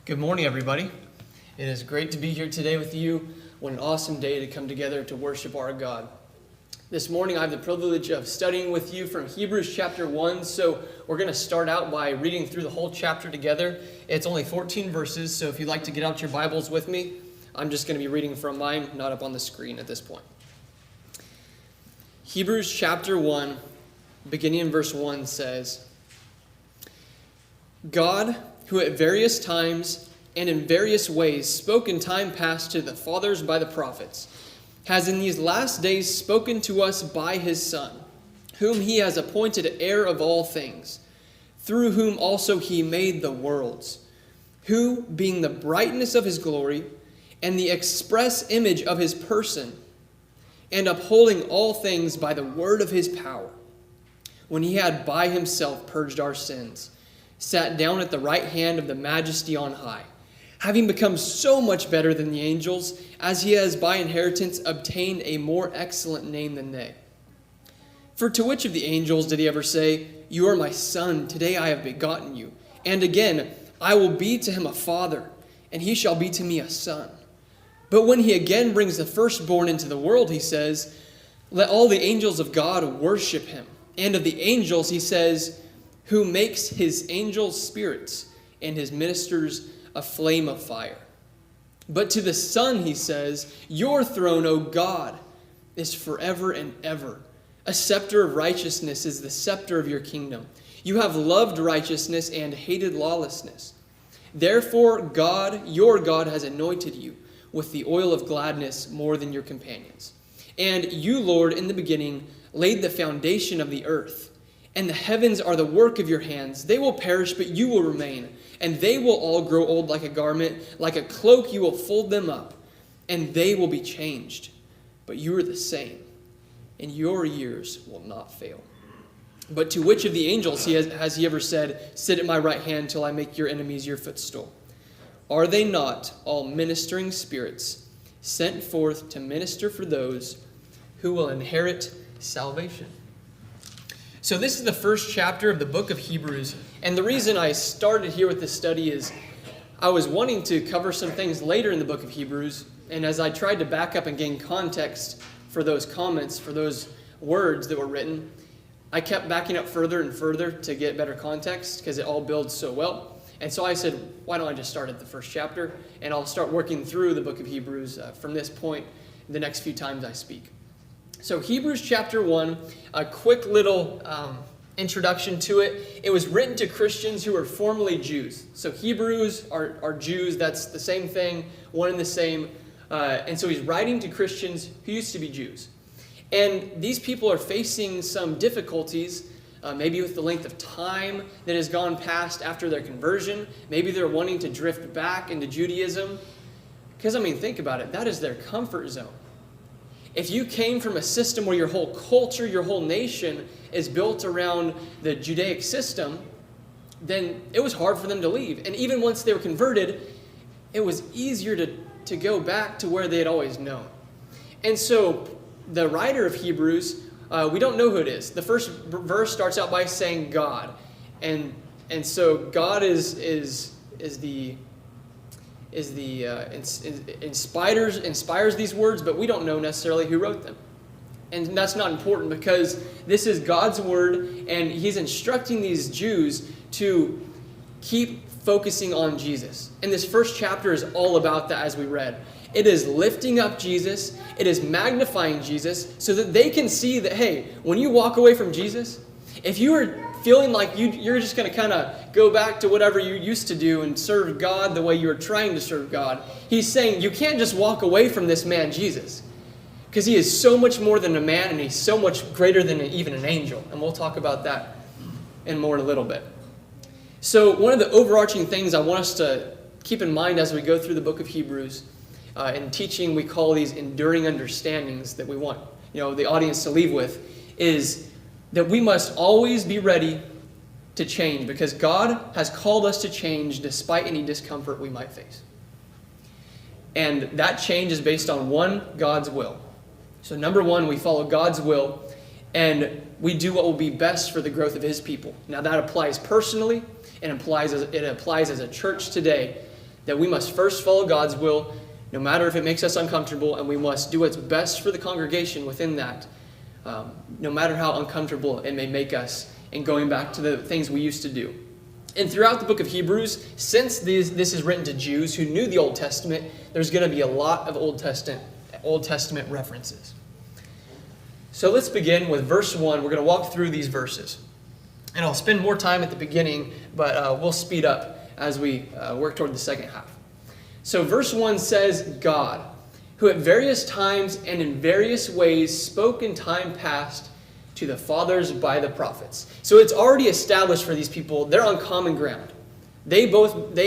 Good morning, everybody. It is great to be here today with you. What an awesome day to come together to worship our God. This morning, I have the privilege of studying with you from Hebrews chapter 1. So we're going to start out by reading through the whole chapter together. It's only 14 verses, so if you'd like to get out your Bibles with me, I'm just going to be reading from mine, not up on the screen at this point. Hebrews chapter 1, beginning in verse 1 says, God, who at various times and in various ways spoke in time past to the fathers by the prophets, has in these last days spoken to us by his Son, whom he has appointed heir of all things, through whom also he made the worlds, who, being the brightness of his glory and the express image of his person, and upholding all things by the word of his power, when he had by himself purged our sins, sat down at the right hand of the majesty on high, having become so much better than the angels, as he has by inheritance obtained a more excellent name than they. For to which of the angels did he ever say, You are my son, today I have begotten you? And again, I will be to him a father, and he shall be to me a son. But when he again brings the firstborn into the world, he says, Let all the angels of God worship him. And of the angels, he says, Who makes his angels spirits and his ministers a flame of fire. But to the Son he says, Your throne, O God, is forever and ever. A scepter of righteousness is the scepter of your kingdom. You have loved righteousness and hated lawlessness. Therefore God, your God, has anointed you with the oil of gladness more than your companions. And you, Lord, in the beginning laid the foundation of the earth. And the heavens are the work of your hands. They will perish, but you will remain. And they will all grow old like a garment. Like a cloak you will fold them up. And they will be changed. But you are the same. And your years will not fail. But to which of the angels has he ever said, Sit at my right hand till I make your enemies your footstool? Are they not all ministering spirits sent forth to minister for those who will inherit salvation? So this is the first chapter of the book of Hebrews, and the reason I started here with this study is I was wanting to cover some things later in the book of Hebrews, and as I tried to back up and gain context for those comments, for those words that were written, I kept backing up further and further to get better context because it all builds so well. And so I said, why don't I just start at the first chapter, and I'll start working through the book of Hebrews from this point the next few times I speak. So Hebrews chapter 1, a quick little introduction to it. It was written to Christians who were formerly Jews. So Hebrews are Jews. That's the same thing, one and the same. And so he's writing to Christians who used to be Jews. And these people are facing some difficulties, maybe with the length of time that has gone past after their conversion. Maybe they're wanting to drift back into Judaism. Because, think about it. That is their comfort zone. If you came from a system where your whole culture, your whole nation is built around the Judaic system, then it was hard for them to leave. And even once they were converted, it was easier to go back to where they had always known. And so the writer of Hebrews, we don't know who it is. The first verse starts out by saying God. And so God inspires these words, but we don't know necessarily who wrote them. And that's not important because this is God's word, and he's instructing these Jews to keep focusing on Jesus. And this first chapter is all about that, as we read. It is lifting up Jesus. It is magnifying Jesus so that they can see that, hey, when you walk away from Jesus, if you are feeling like you're just going to kind of go back to whatever you used to do and serve God the way you were trying to serve God, he's saying you can't just walk away from this man, Jesus, because he is so much more than a man, and he's so much greater than even an angel. And we'll talk about that in more in a little bit. So one of the overarching things I want us to keep in mind as we go through the book of Hebrews, in teaching we call these enduring understandings that we want the audience to leave with, is that we must always be ready to change, because God has called us to change despite any discomfort we might face. And that change is based on God's will. So number one, we follow God's will, and we do what will be best for the growth of his people. Now that applies personally, and it applies as a church today, that we must first follow God's will, no matter if it makes us uncomfortable, and we must do what's best for the congregation within that, no matter how uncomfortable it may make us, and going back to the things we used to do. And throughout the book of Hebrews, since this is written to Jews who knew the Old Testament, there's going to be a lot of Old Testament references. So let's begin with verse 1. We're going to walk through these verses. And I'll spend more time at the beginning, but we'll speed up as we work toward the second half. So verse 1 says, God, who at various times and in various ways spoke in time past to the fathers by the prophets. So it's already established for these people, they're on common ground. They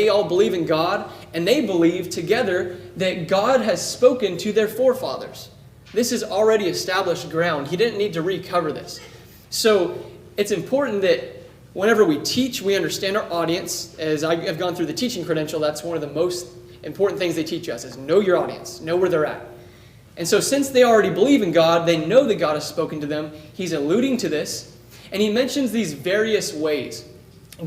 all believe in God, and they believe together that God has spoken to their forefathers. This is already established ground. He didn't need to recover this. So it's important that whenever we teach, we understand our audience. As I have gone through the teaching credential, that's one of the most important things they teach us, is know your audience, know where they're at. And so since they already believe in God, they know that God has spoken to them. He's alluding to this, and he mentions these various ways.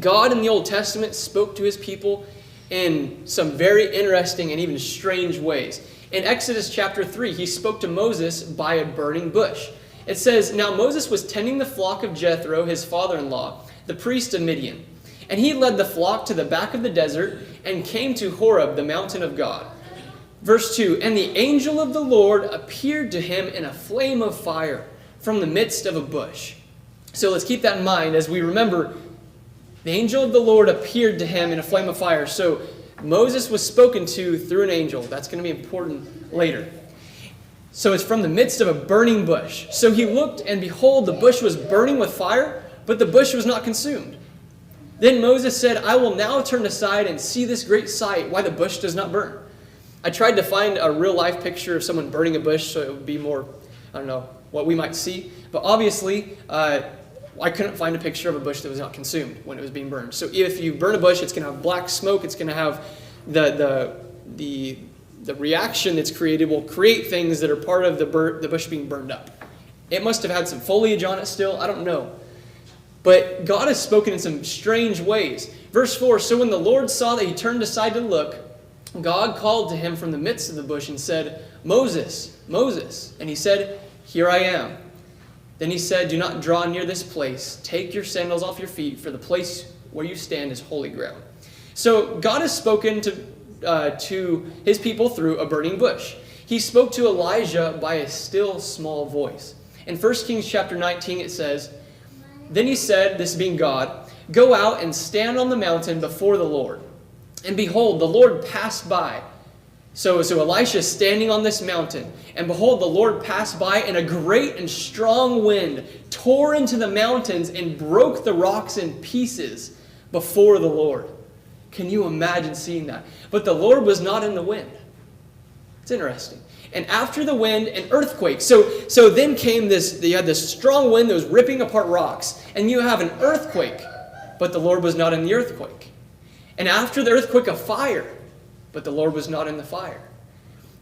God in the Old Testament spoke to his people in some very interesting and even strange ways. In Exodus chapter 3, he spoke to Moses by a burning bush. It says, Now Moses was tending the flock of Jethro, his father-in-law, the priest of Midian. And he led the flock to the back of the desert and came to Horeb, the mountain of God. Verse 2, And the angel of the Lord appeared to him in a flame of fire from the midst of a bush. So let's keep that in mind as we remember the angel of the Lord appeared to him in a flame of fire. So Moses was spoken to through an angel. That's going to be important later. So it's from the midst of a burning bush. So he looked, and behold, the bush was burning with fire, but the bush was not consumed. Then Moses said, I will now turn aside and see this great sight, why the bush does not burn. I tried to find a real-life picture of someone burning a bush so it would be more, what we might see. But obviously, I couldn't find a picture of a bush that was not consumed when it was being burned. So if you burn a bush, it's going to have black smoke. It's going to have the reaction that's created will create things that are part of the bush being burned up. It must have had some foliage on it still. I don't know. But God has spoken in some strange ways. Verse 4, So when the Lord saw that he turned aside to look, God called to him from the midst of the bush and said, Moses, Moses. And he said, Here I am. Then he said, Do not draw near this place. Take your sandals off your feet, for the place where you stand is holy ground. So God has spoken to his people through a burning bush. He spoke to Elijah by a still small voice. In 1 Kings chapter 19 it says, Then he said, this being God, Go out and stand on the mountain before the Lord. And behold, the Lord passed by. So Elisha is standing on this mountain. And behold, the Lord passed by, and a great and strong wind tore into the mountains and broke the rocks in pieces before the Lord. Can you imagine seeing that? But the Lord was not in the wind. It's interesting. And after the wind, an earthquake. So then came you had this strong wind that was ripping apart rocks. And you have an earthquake. But the Lord was not in the earthquake. And after the earthquake, a fire. But the Lord was not in the fire.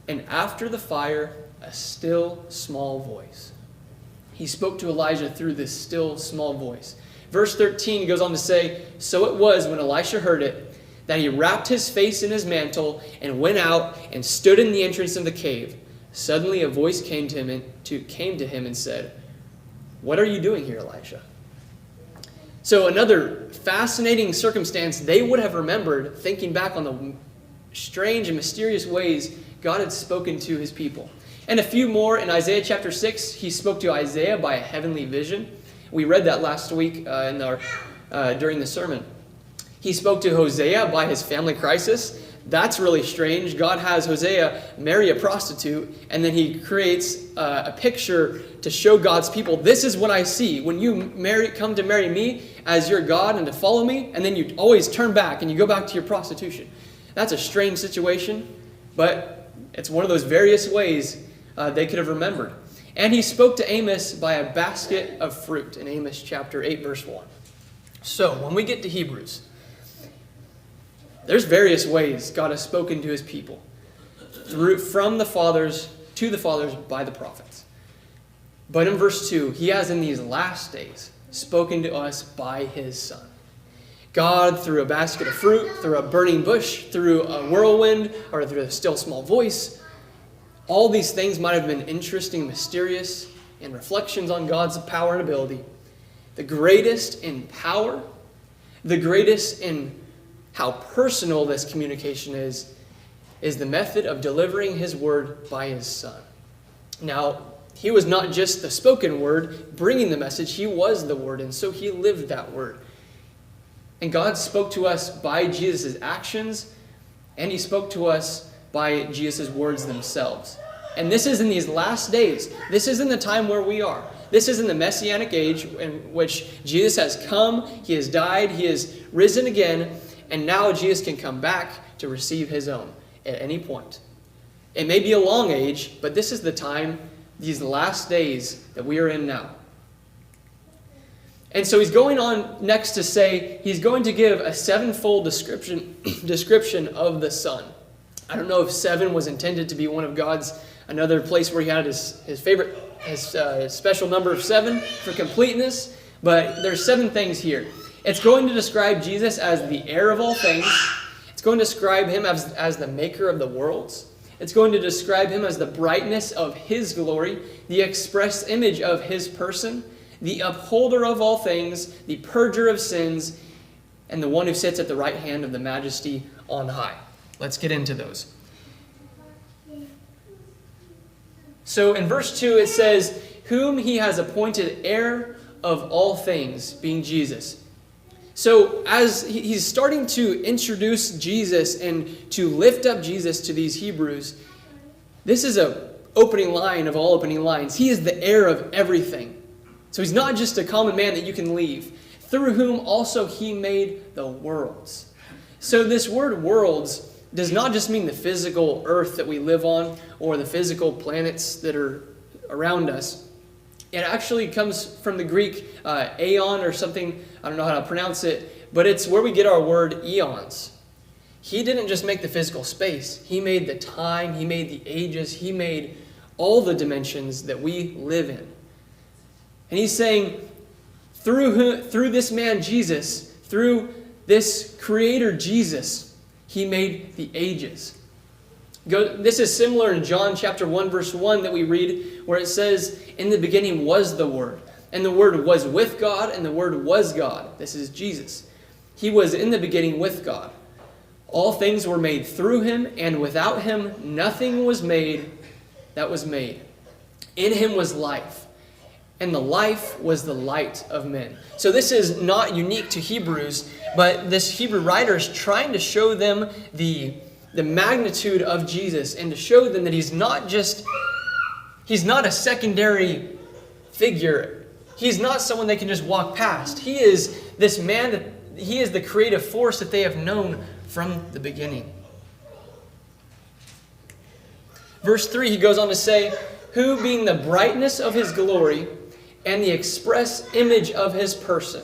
And after the fire, a still small voice. He spoke to Elijah through this still small voice. Verse 13 goes on to say, So it was when Elisha heard it, that he wrapped his face in his mantle and went out and stood in the entrance of the cave. Suddenly a voice came to him and said, What are you doing here, Elisha? So another fascinating circumstance they would have remembered, thinking back on the strange and mysterious ways God had spoken to his people. And a few more in Isaiah chapter 6, he spoke to Isaiah by a heavenly vision. We read that last week during the sermon. He spoke to Hosea by his family crisis. That's really strange. God has Hosea marry a prostitute, and then he creates a picture to show God's people, this is what I see. When you come to marry me as your God and to follow me, and then you always turn back and you go back to your prostitution. That's a strange situation, but it's one of those various ways they could have remembered. And he spoke to Amos by a basket of fruit in Amos chapter 8, verse 1. So when we get to Hebrews, there's various ways God has spoken to his people. From the fathers to the fathers by the prophets. But in verse 2, he has in these last days spoken to us by his Son. God through a basket of fruit, through a burning bush, through a whirlwind, or through a still small voice. All these things might have been interesting, mysterious, and reflections on God's power and ability. The greatest in power, the greatest in how personal this communication is the method of delivering his word by his Son. Now, he was not just the spoken word bringing the message, he was the word, and so he lived that word. And God spoke to us by Jesus' actions, and he spoke to us by Jesus' words themselves. And this is in these last days. This is in the time where we are. This is in the Messianic age in which Jesus has come, he has died, he has risen again, and now Jesus can come back to receive his own at any point. It may be a long age, but this is the time, these last days that we are in now. And so he's going on next to say, he's going to give a sevenfold description of the Son. I don't know if 7 was intended to be one of God's, another place where he had his favorite, his special number of 7 for completeness, but there's 7 things here. It's going to describe Jesus as the heir of all things. It's going to describe him as the maker of the worlds. It's going to describe him as the brightness of his glory, the express image of his person, the upholder of all things, the purger of sins, and the one who sits at the right hand of the majesty on high. Let's get into those. So in verse 2 it says, whom he has appointed heir of all things, being Jesus. So as he's starting to introduce Jesus and to lift up Jesus to these Hebrews, this is an opening line of all opening lines. He is the heir of everything. So he's not just a common man that you can leave, through whom also he made the worlds. So this word worlds does not just mean the physical earth that we live on or the physical planets that are around us. It actually comes from the Greek aeon or something, I don't know how to pronounce it, but it's where we get our word eons. He didn't just make the physical space. He made the time, he made the ages, he made all the dimensions that we live in. And he's saying, through this man Jesus, through this creator Jesus, he made the ages. This is similar in John chapter 1, verse 1 that we read, where it says, in the beginning was the Word, and the Word was with God, and the Word was God. This is Jesus. He was in the beginning with God. All things were made through him, and without him nothing was made that was made. In him was life, and the life was the light of men. So this is not unique to Hebrews, but this Hebrew writer is trying to show them the magnitude of Jesus and to show them that he's not a secondary figure. He's not someone they can just walk past. He is this man, he is the creative force that they have known from the beginning. Verse 3, he goes on to say, who being the brightness of his glory and the express image of his person.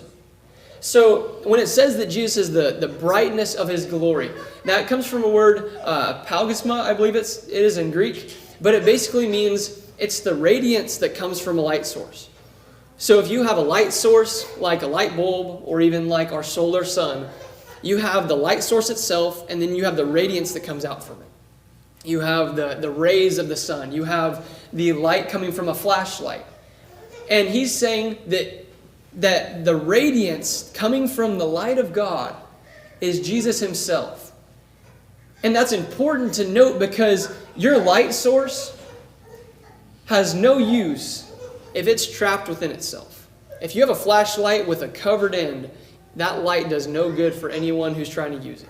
So when it says that Jesus is the brightness of his glory, that comes from a word, palgisma, I believe it is in Greek, but it basically means it's the radiance that comes from a light source. So if you have a light source, like a light bulb, or even like our solar sun, you have the light source itself, and then you have the radiance that comes out from it. You have the rays of the sun. You have the light coming from a flashlight. And he's saying that the radiance coming from the light of God is Jesus himself. And that's important to note because your light source has no use if it's trapped within itself. If you have a flashlight with a covered end, that light does no good for anyone who's trying to use it.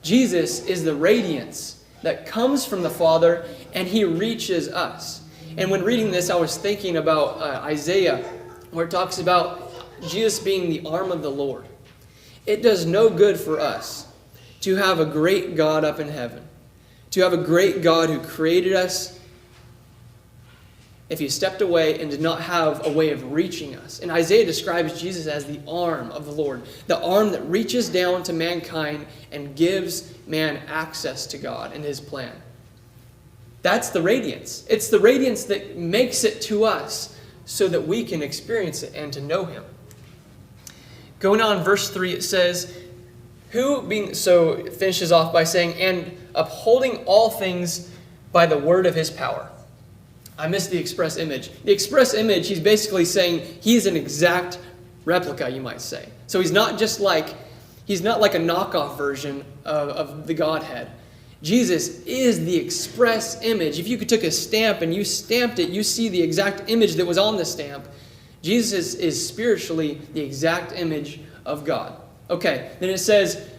Jesus is the radiance that comes from the Father, and he reaches us. And when reading this, I was thinking about Isaiah, where it talks about Jesus being the arm of the Lord. It does no good for us to have a great God up in heaven, to have a great God who created us, if he stepped away and did not have a way of reaching us. And Isaiah describes Jesus as the arm of the Lord, the arm that reaches down to mankind and gives man access to God and his plan. That's the radiance. It's the radiance that makes it to us so that we can experience it and to know him. Going on, verse 3, it says, so it finishes off by saying, and upholding all things by the word of his power. I missed the express image. The express image, he's basically saying he's an exact replica, you might say. So he's not like a knockoff version of the Godhead. Jesus is the express image. If you took a stamp and you stamped it, you see the exact image that was on the stamp. Jesus is spiritually the exact image of God. Okay, then it says,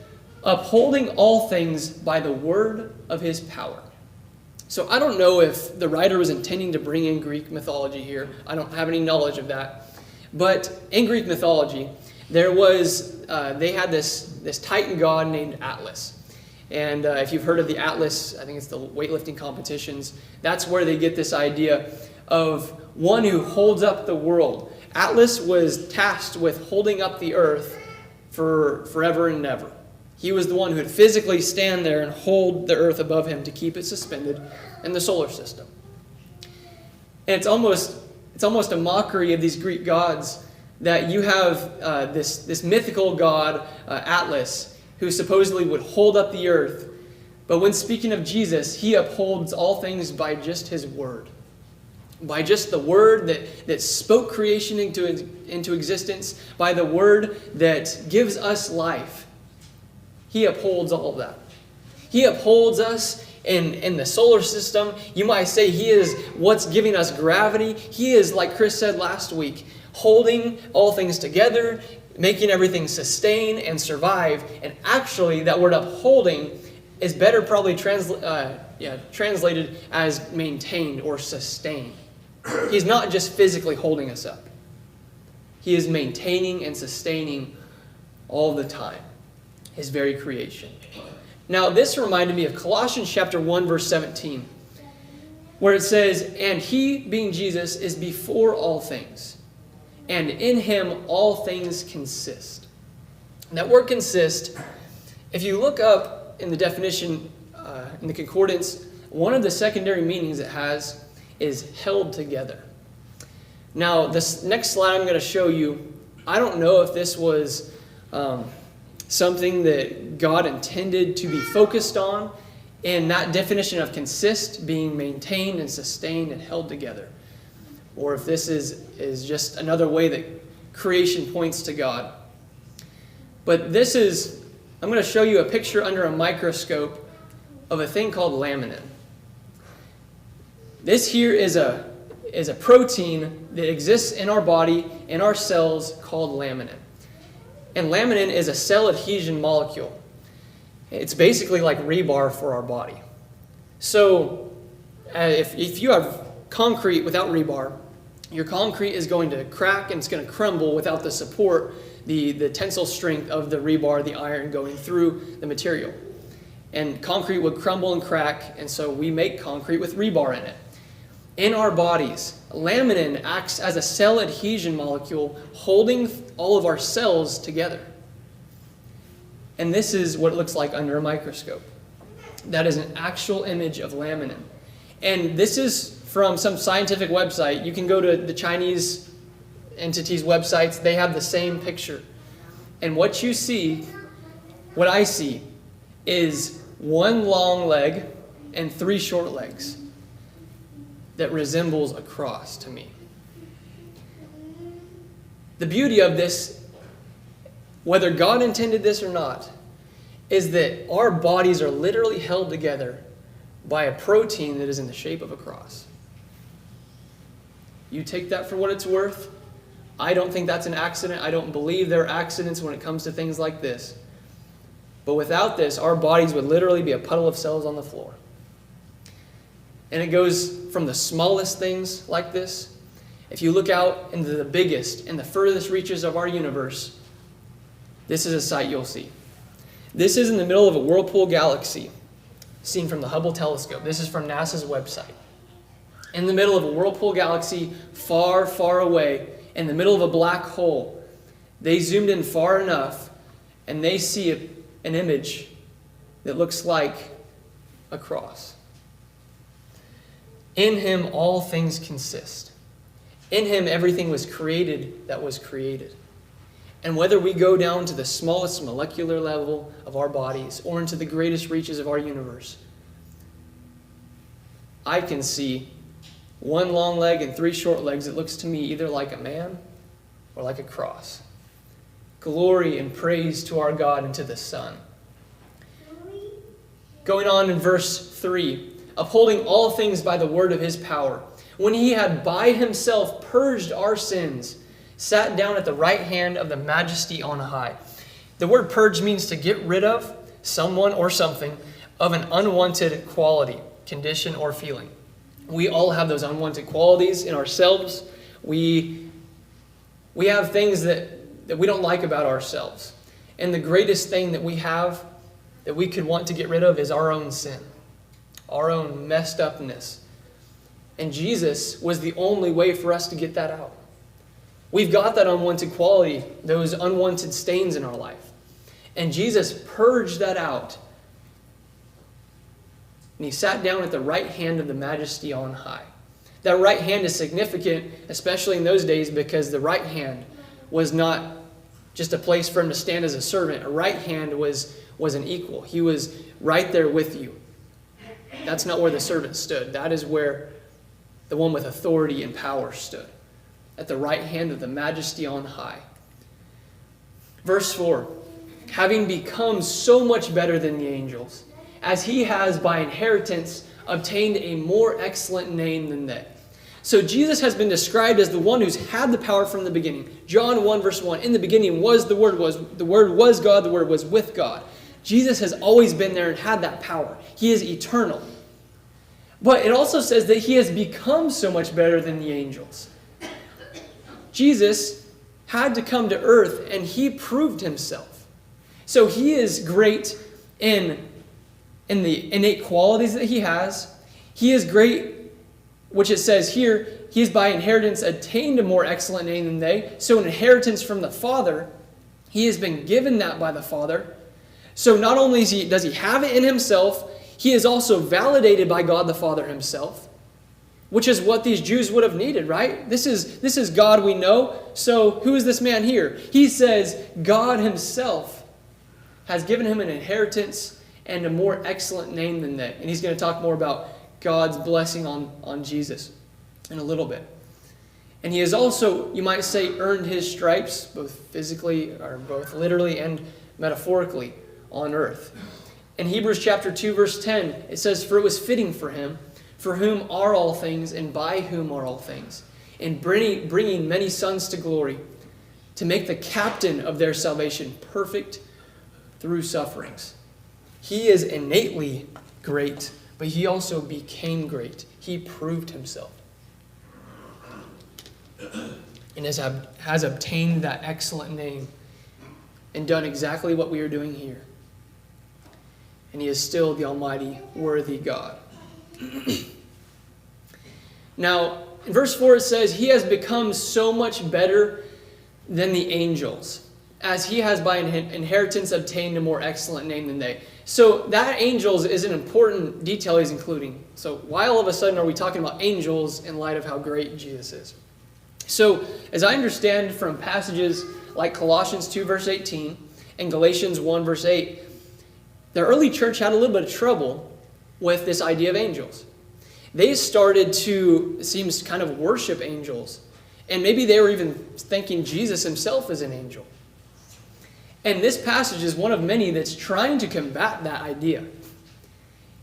upholding all things by the word of his power. So I don't know if the writer was intending to bring in Greek mythology here. I don't have any knowledge of that. But in Greek mythology, they had this Titan god named Atlas. And if you've heard of the Atlas, I think it's the weightlifting competitions, that's where they get this idea of one who holds up the world. Atlas was tasked with holding up the earth for forever and ever. He was the one who would physically stand there and hold the earth above him to keep it suspended in the solar system. And it's almost a mockery of these Greek gods that you have this mythical god, Atlas, who supposedly would hold up the earth. But when speaking of Jesus, he upholds all things by just his word. By just the word that spoke creation into existence, by the word that gives us life. He upholds all of that. He upholds us in the solar system. You might say he is what's giving us gravity. He is, like Chris said last week, holding all things together, making everything sustain and survive. And actually, that word upholding is better probably translated as maintained or sustained. He's not just physically holding us up. He is maintaining and sustaining all the time his very creation. Now, this reminded me of Colossians chapter 1, verse 17, where it says, and he, being Jesus, is before all things, and in him all things consist. And that word consist, if you look up in the definition, in the concordance, one of the secondary meanings it has is held together. Now, this next slide I'm going to show you, I don't know if this was something that God intended to be focused on, in that definition of consist being maintained and sustained and held together. Or if this is just another way that creation points to God. But I'm going to show you a picture under a microscope of a thing called laminin. This here is a protein that exists in our body, in our cells, called laminin. And laminin is a cell adhesion molecule. It's basically like rebar for our body. So if you have concrete without rebar, your concrete is going to crack and it's going to crumble without the support, the tensile strength of the rebar, the iron going through the material. And concrete would crumble and crack, and so we make concrete with rebar in it. In our bodies, laminin acts as a cell adhesion molecule holding all of our cells together. And this is what it looks like under a microscope. That is an actual image of laminin. And this is from some scientific website. You can go to the Chinese entities' websites. They have the same picture. And what I see, is one long leg and 3 short legs that resembles a cross to me. The beauty of this, whether God intended this or not, is that our bodies are literally held together by a protein that is in the shape of a cross. You take that for what it's worth. I don't think that's an accident. I don't believe there are accidents when it comes to things like this. But without this, our bodies would literally be a puddle of cells on the floor. And it goes from the smallest things like this. If you look out into the biggest and the furthest reaches of our universe, this is a sight you'll see. This is in the middle of a whirlpool galaxy, seen from the Hubble telescope. This is from NASA's website. In the middle of a whirlpool galaxy, far, far away, in the middle of a black hole, they zoomed in far enough, and they see an image that looks like a cross. In him all things consist. In him everything was created that was created. And whether we go down to the smallest molecular level of our bodies or into the greatest reaches of our universe, I can see one long leg and three short legs. It looks to me either like a man or like a cross. Glory and praise to our God and to the Son. Going on in verse 3, upholding all things by the word of his power, when he had by himself purged our sins, sat down at the right hand of the majesty on high. The word purge means to get rid of someone or something of an unwanted quality, condition, or feeling. We all have those unwanted qualities in ourselves. We have things that we don't like about ourselves. And the greatest thing that we have that we could want to get rid of is our own sin, our own messed upness. And Jesus was the only way for us to get that out. We've got that unwanted quality, those unwanted stains in our life. And Jesus purged that out. And he sat down at the right hand of the majesty on high. That right hand is significant, especially in those days, because the right hand was not just a place for him to stand as a servant. A right hand was an equal. He was right there with you. That's not where the servant stood. That is where the one with authority and power stood, at the right hand of the majesty on high. Verse 4, having become so much better than the angels, as he has by inheritance obtained a more excellent name than they. So Jesus has been described as the one who's had the power from the beginning. John 1 verse 1, in the beginning was the Word was God, the Word was with God. Jesus has always been there and had that power. He is eternal. But it also says that he has become so much better than the angels. Jesus had to come to earth and he proved himself. So he is great in the innate qualities that he has. He is great, which it says here, he is by inheritance attained a more excellent name than they. So an inheritance from the Father, he has been given that by the Father. So not only does he have it in himself, he is also validated by God the Father himself, which is what these Jews would have needed, right? This is God we know. So who is this man here? He says God himself has given him an inheritance and a more excellent name than they. And he's going to talk more about God's blessing on Jesus in a little bit. And he has also, you might say, earned his stripes, both physically, or both literally and metaphorically, on earth. In Hebrews chapter 2, verse 10, it says, for it was fitting for him, for whom are all things, and by whom are all things, in bringing many sons to glory, to make the captain of their salvation perfect through sufferings. He is innately great, but he also became great. He proved himself. And has obtained that excellent name and done exactly what we are doing here. And he is still the almighty, worthy God. Now, in verse 4 it says, he has become so much better than the angels, as he has by inheritance obtained a more excellent name than they. So that angels is an important detail he's including. So why all of a sudden are we talking about angels in light of how great Jesus is? So as I understand from passages like Colossians 2 verse 18 and Galatians 1 verse 8, the early church had a little bit of trouble with this idea of angels. They started to, it seems, kind of worship angels. And maybe they were even thinking Jesus himself is an angel. And this passage is one of many that's trying to combat that idea.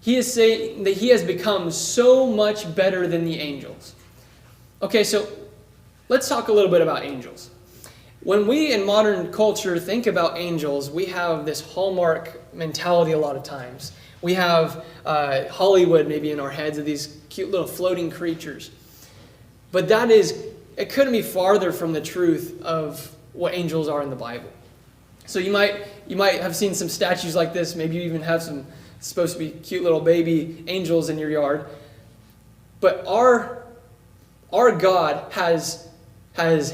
He is saying that he has become so much better than the angels. Okay, so let's talk a little bit about angels. When we in modern culture think about angels, we have this hallmark mentality a lot of times. We have Hollywood maybe in our heads of these cute little floating creatures. But it couldn't be farther from the truth of what angels are in the Bible. So you might have seen some statues like this. Maybe you even have some supposed to be cute little baby angels in your yard. But our God has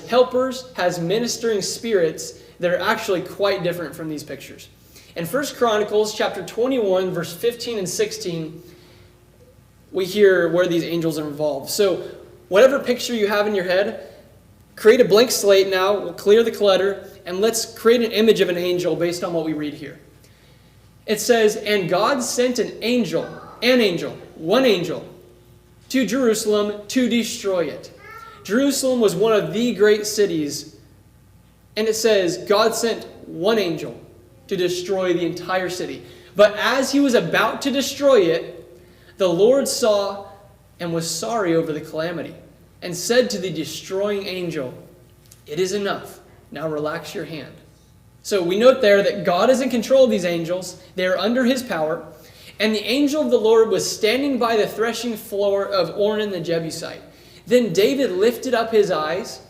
helpers, has ministering spirits that are actually quite different from these pictures. In 1 Chronicles chapter 21, verse 15 and 16, we hear where these angels are involved. So whatever picture you have in your head, create a blank slate now. We'll clear the clutter, and let's create an image of an angel based on what we read here. It says, and God sent one angel, to Jerusalem to destroy it. Jerusalem was one of the great cities, and it says God sent one angel to destroy the entire city. But as he was about to destroy it, the Lord saw and was sorry over the calamity, and said to the destroying angel, it is enough. Now relax your hand. So we note there that God is in control of these angels. They are under his power. And the angel of the Lord was standing by the threshing floor of Ornan the Jebusite. Then David lifted up his eyes,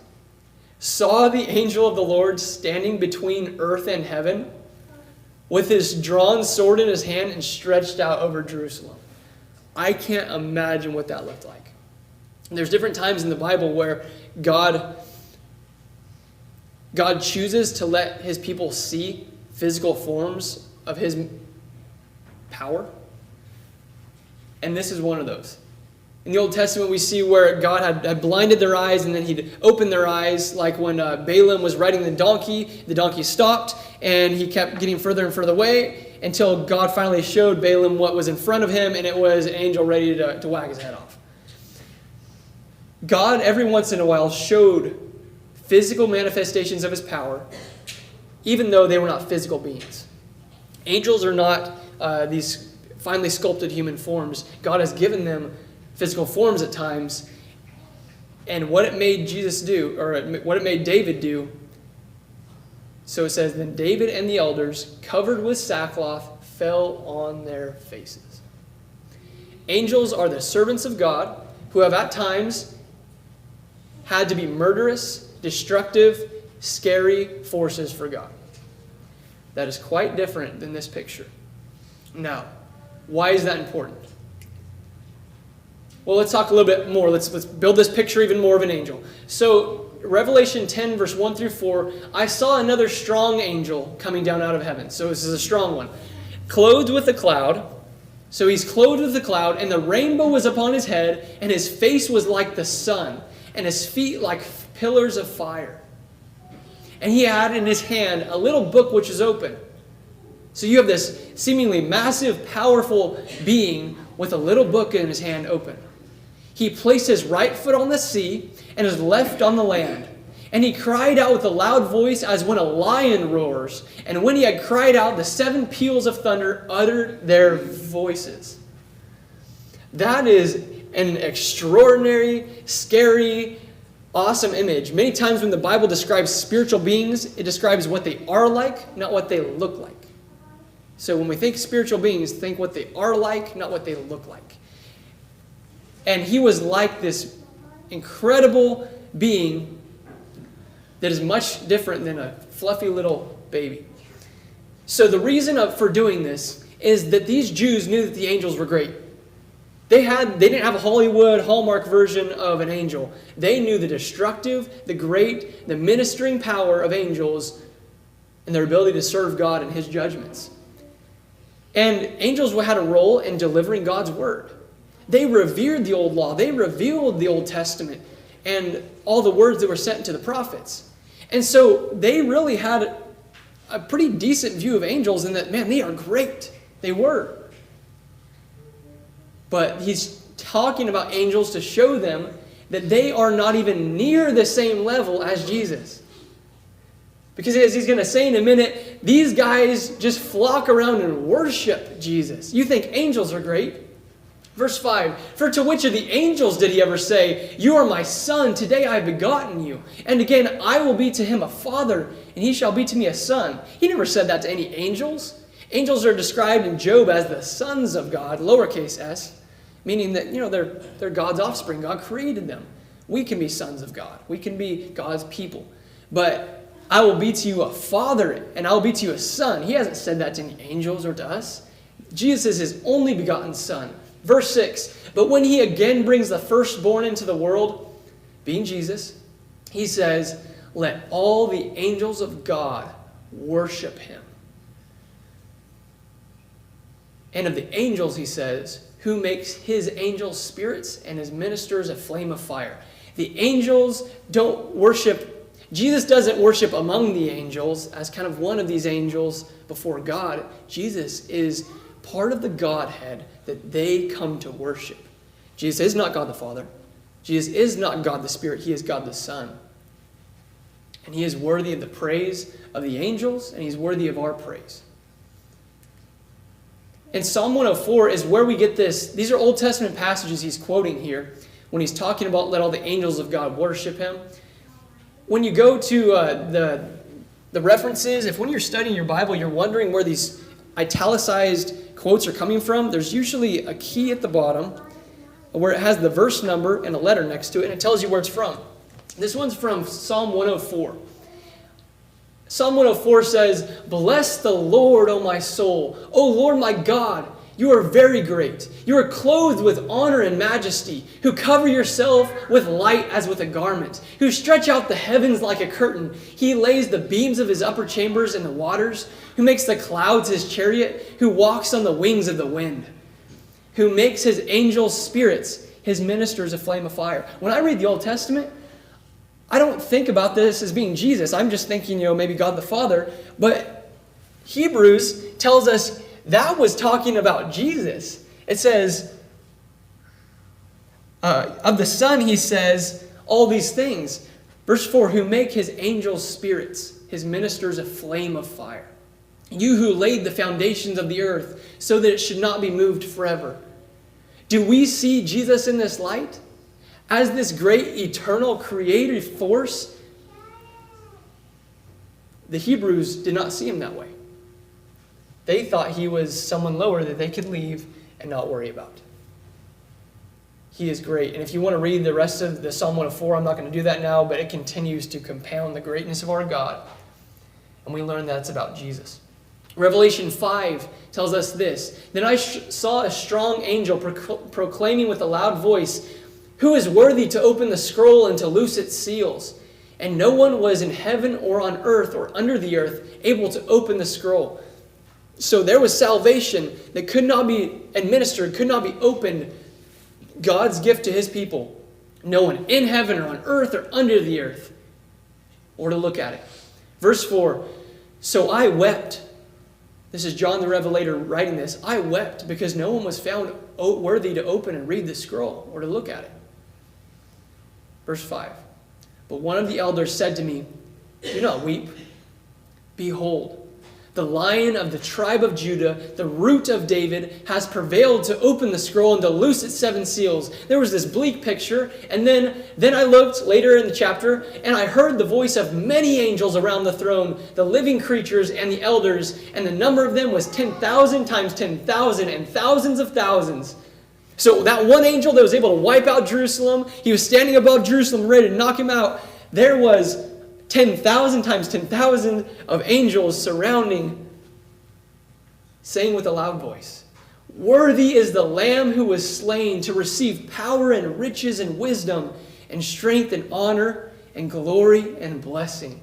saw the angel of the Lord standing between earth and heaven, with his drawn sword in his hand and stretched out over Jerusalem. I can't imagine what that looked like. And there's different times in the Bible where God chooses to let his people see physical forms of his power. And this is one of those. In the Old Testament, we see where God had blinded their eyes, and then he'd opened their eyes, like when Balaam was riding the donkey stopped, and he kept getting further and further away until God finally showed Balaam what was in front of him, and it was an angel ready to whack his head off. God, every once in a while, showed physical manifestations of his power, even though they were not physical beings. Angels are not these finely sculpted human forms. God has given them physical forms at times. And what it made Jesus do, or what it made David do, so it says, then David and the elders, covered with sackcloth, fell on their faces. Angels are the servants of God who have at times had to be murderous, destructive, scary forces for God. That is quite different than this picture. Now, why is that important? Well, let's talk a little bit more. Let's build this picture even more of an angel. So, Revelation 10, verse 1 through 4, I saw another strong angel coming down out of heaven. So this is a strong one. Clothed with a cloud. So he's clothed with a cloud, and the rainbow was upon his head, and his face was like the sun, and his feet like pillars of fire. And he had in his hand a little book which is open. So you have this seemingly massive, powerful being with a little book in his hand open. He placed his right foot on the sea and his left on the land. And he cried out with a loud voice as when a lion roars. And when he had cried out, the 7 peals of thunder uttered their voices. That is an extraordinary, scary, awesome image. Many times when the Bible describes spiritual beings, it describes what they are like, not what they look like. So when we think spiritual beings, think what they are like, not what they look like. And he was like this incredible being that is much different than a fluffy little baby. So the reason for doing this is that these Jews knew that the angels were great. They didn't have a Hollywood Hallmark version of an angel. They knew the destructive, the great, the ministering power of angels and their ability to serve God and his judgments. And angels had a role in delivering God's word. They revered the old law. They revealed the Old Testament and all the words that were sent to the prophets. And so they really had a pretty decent view of angels in that, man, they are great. They were. But he's talking about angels to show them that they are not even near the same level as Jesus. Because as he's going to say in a minute, these guys just flock around and worship Jesus. You think angels are great? Verse 5, for to which of the angels did he ever say, you are my son, today I have begotten you. And again, I will be to him a father, and he shall be to me a son. He never said that to any angels. Angels are described in Job as the sons of God, lowercase s, meaning that, they're God's offspring. God created them. We can be sons of God. We can be God's people. But I will be to you a father, and I will be to you a son. He hasn't said that to any angels or to us. Jesus is his only begotten son. Verse 6, but when he again brings the firstborn into the world, being Jesus, he says, let all the angels of God worship him. And of the angels, he says, who makes his angels spirits and his ministers a flame of fire. The angels don't worship, Jesus doesn't worship among the angels as kind of one of these angels before God. Jesus is part of the Godhead that they come to worship. Jesus is not God the Father. Jesus is not God the Spirit. He is God the Son. And he is worthy of the praise of the angels, and he's worthy of our praise. And Psalm 104 is where we get this. These are Old Testament passages he's quoting here when he's talking about let all the angels of God worship him. When you go to the references, if when you're studying your Bible, you're wondering where these italicized quotes are coming from, there's usually a key at the bottom where it has the verse number and a letter next to it, and it tells you where it's from. This one's from Psalm 104. Psalm 104 says, "Bless the Lord, O my soul. O Lord my God, you are very great. You are clothed with honor and majesty, who cover yourself with light as with a garment, who stretch out the heavens like a curtain. He lays the beams of his upper chambers in the waters, who makes the clouds his chariot, who walks on the wings of the wind, who makes his angels spirits, his ministers a flame of fire." When I read the Old Testament, I don't think about this as being Jesus. I'm just thinking, maybe God the Father. But Hebrews tells us that was talking about Jesus. It says, of the Son, he says, all these things. Verse 4, who make his angels spirits, his ministers a flame of fire. You who laid the foundations of the earth so that it should not be moved forever. Do we see Jesus in this light? As this great eternal creative force? The Hebrews did not see him that way. They thought he was someone lower that they could leave and not worry about. He is great. And if you want to read the rest of the Psalm 104, I'm not going to do that now, but it continues to compound the greatness of our God. And we learn that's about Jesus. Revelation 5 tells us this. Then I saw a strong angel proclaiming with a loud voice, "Who is worthy to open the scroll and to loose its seals?" And no one was in heaven or on earth or under the earth able to open the scroll. So there was salvation that could not be administered, could not be opened. God's gift to his people. No one in heaven or on earth or under the earth. Or to look at it. Verse 4. So I wept. This is John the Revelator writing this. I wept because no one was found worthy to open and read the scroll or to look at it. Verse 5. But one of the elders said to me, "Do not weep. Behold, the Lion of the tribe of Judah, the Root of David, has prevailed to open the scroll and to loose its 7 seals." There was this bleak picture, and then I looked later in the chapter, and I heard the voice of many angels around the throne, the living creatures and the elders, and the number of them was 10,000 times 10,000 and thousands of thousands. So that one angel that was able to wipe out Jerusalem, he was standing above Jerusalem ready to knock him out. There was 10,000 times 10,000 of angels surrounding, saying with a loud voice, "Worthy is the Lamb who was slain to receive power and riches and wisdom and strength and honor and glory and blessing."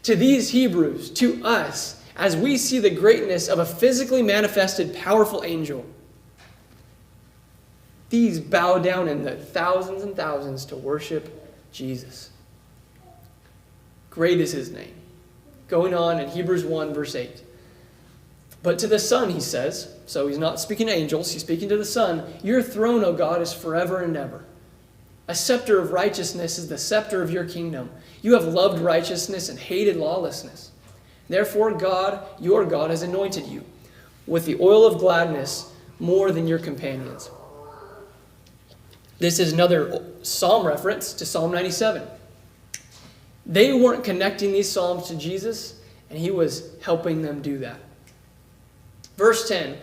To these Hebrews, to us, as we see the greatness of a physically manifested powerful angel, these bow down in the thousands and thousands to worship Jesus. Great is his name. Going on in Hebrews 1, verse 8. But to the Son, he says, so he's not speaking to angels, he's speaking to the Son, "Your throne, O God, is forever and ever. A scepter of righteousness is the scepter of your kingdom. You have loved righteousness and hated lawlessness. Therefore God, your God, has anointed you with the oil of gladness more than your companions." This is another psalm reference to Psalm 97. They weren't connecting these psalms to Jesus, and he was helping them do that. Verse 10,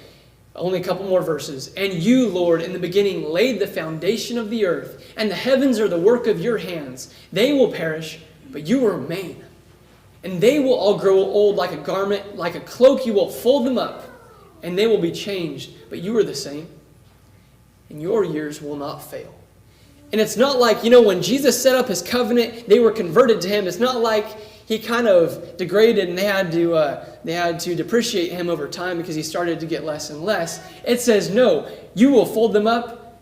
only a couple more verses. "And you, Lord, in the beginning laid the foundation of the earth, and the heavens are the work of your hands. They will perish, but you will remain. And they will all grow old like a garment, like a cloak you will fold them up, and they will be changed, but you are the same. And your years will not fail." And it's not like, when Jesus set up his covenant, they were converted to him. It's not like he kind of degraded and they had to depreciate him over time because he started to get less and less. It says, no, you will fold them up.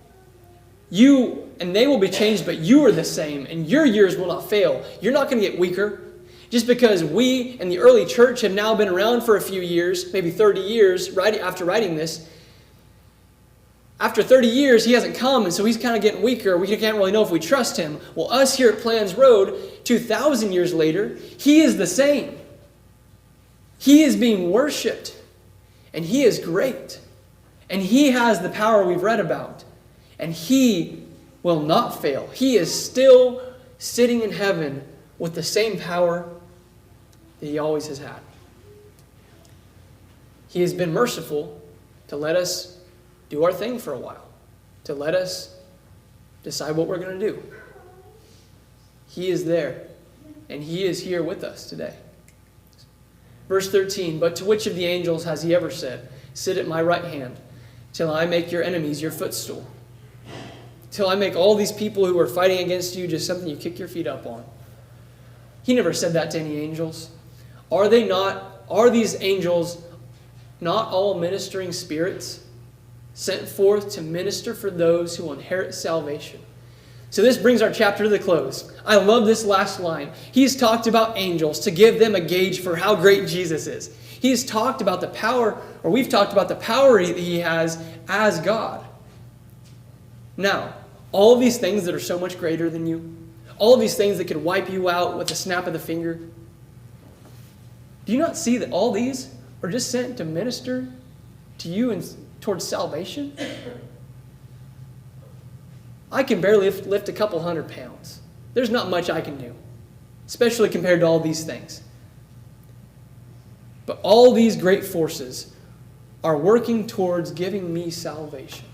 You and they will be changed, but you are the same, and your years will not fail. You're not going to get weaker. Just because we in the early church have now been around for a few years, maybe 30 years, right after writing this, after 30 years, he hasn't come, and so he's kind of getting weaker. We can't really know if we trust him. Well, us here at Plans Road, 2,000 years later, he is the same. He is being worshipped, and he is great. And he has the power we've read about, and he will not fail. He is still sitting in heaven with the same power that he always has had. He has been merciful to let us do our thing for a while, to let us decide what we're going to do. He is there, and he is here with us today. Verse 13, but to which of the angels has he ever said, sit at my right hand, till I make your enemies your footstool? Till I make all these people who are fighting against you just something you kick your feet up on. He never said that to any angels. Are these angels not all ministering spirits sent forth to minister for those who will inherit salvation? So this brings our chapter to the close. I love this last line. He's talked about angels to give them a gauge for how great Jesus is. He's talked about the power, or we've talked about the power that he has as God. Now, all of these things that are so much greater than you, all of these things that could wipe you out with a snap of the finger, do you not see that all these are just sent to minister to you and towards salvation? I can barely lift a couple 100 pounds. There's not much I can do, especially compared to all these things. But all these great forces are working towards giving me salvation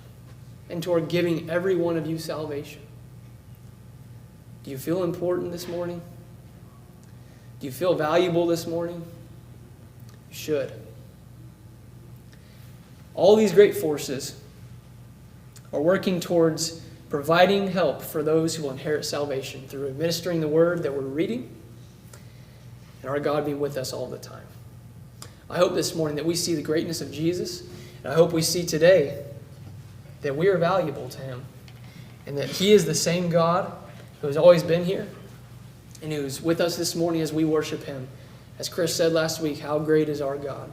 and toward giving every one of you salvation. Do you feel important this morning? Do you feel valuable this morning? You should. All these great forces are working towards providing help for those who will inherit salvation through administering the word that we're reading and our God being with us all the time. I hope this morning that we see the greatness of Jesus, and I hope we see today that we are valuable to him and that he is the same God who has always been here and who's with us this morning as we worship him. As Chris said last week, how great is our God.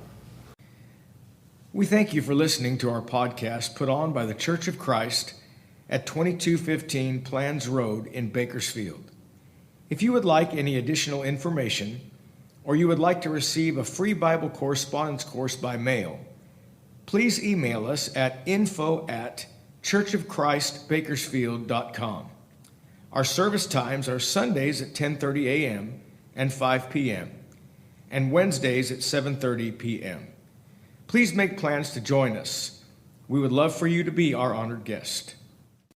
We thank you for listening to our podcast put on by the Church of Christ at 2215 Plans Road in Bakersfield. If you would like any additional information, or you would like to receive a free Bible correspondence course by mail, please email us at info@churchofchristbakersfield.com. Our service times are Sundays at 10:30 a.m. and 5 p.m., and Wednesdays at 7:30 p.m. Please make plans to join us. We would love for you to be our honored guest.